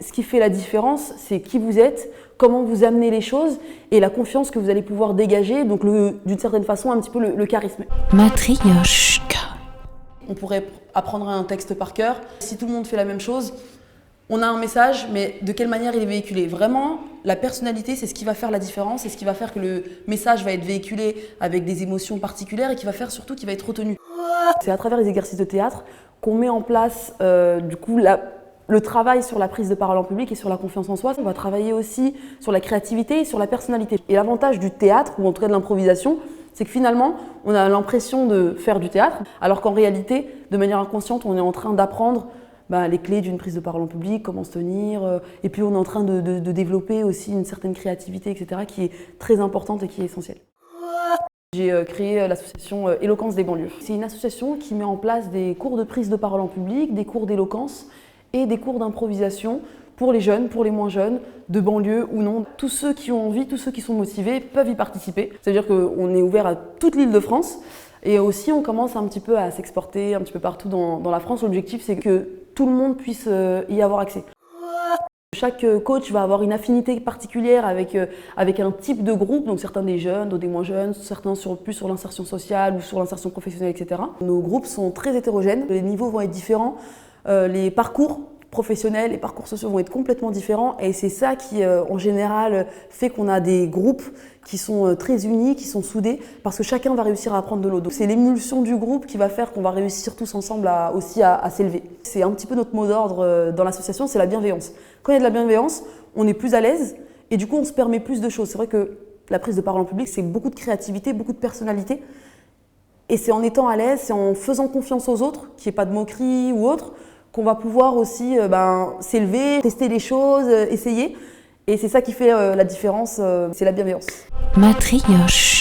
Ce qui fait la différence, c'est qui vous êtes, comment vous amenez les choses et la confiance que vous allez pouvoir dégager, donc d'une certaine façon un petit peu le charisme. Matryoshka. On pourrait apprendre un texte par cœur. Si tout le monde fait la même chose, on a un message, mais de quelle manière il est véhiculé? Vraiment, la personnalité, c'est ce qui va faire la différence, c'est ce qui va faire que le message va être véhiculé avec des émotions particulières et qui va faire surtout qu'il va être retenu. C'est à travers les exercices de théâtre qu'on met en place le travail sur la prise de parole en public et sur la confiance en soi. On va travailler aussi sur la créativité et sur la personnalité. Et l'avantage du théâtre, ou en tout cas de l'improvisation, c'est que finalement, on a l'impression de faire du théâtre, alors qu'en réalité, de manière inconsciente, on est en train d'apprendre les clés d'une prise de parole en public, comment se tenir, et puis on est en train de développer aussi une certaine créativité, etc., qui est très importante et qui est essentielle. J'ai créé l'association Éloquence des banlieues. C'est une association qui met en place des cours de prise de parole en public, des cours d'éloquence et des cours d'improvisation pour les jeunes, pour les moins jeunes, de banlieue ou non. Tous ceux qui ont envie, tous ceux qui sont motivés peuvent y participer. C'est-à-dire qu'on est ouvert à toute l'Île-de-France et aussi on commence un petit peu à s'exporter un petit peu partout dans la France. L'objectif, c'est que tout le monde puisse y avoir accès. Chaque coach va avoir une affinité particulière avec un type de groupe, donc certains des jeunes, d'autres des moins jeunes, certains plus sur l'insertion sociale ou sur l'insertion professionnelle, etc. Nos groupes sont très hétérogènes, les niveaux vont être différents, les parcours professionnels, les parcours sociaux vont être complètement différents et c'est ça qui, en général, fait qu'on a des groupes qui sont très unis, qui sont soudés, parce que chacun va réussir à apprendre de l'autre. C'est l'émulsion du groupe qui va faire qu'on va réussir tous ensemble à s'élever. C'est un petit peu notre mot d'ordre dans l'association, c'est la bienveillance. Quand il y a de la bienveillance, on est plus à l'aise et du coup on se permet plus de choses. C'est vrai que la prise de parole en public, c'est beaucoup de créativité, beaucoup de personnalité. Et c'est en étant à l'aise, c'est en faisant confiance aux autres, qu'il n'y ait pas de moquerie ou autre, qu'on va pouvoir aussi s'élever, tester les choses, essayer. Et c'est ça qui fait la différence, c'est la bienveillance. Matryoshka.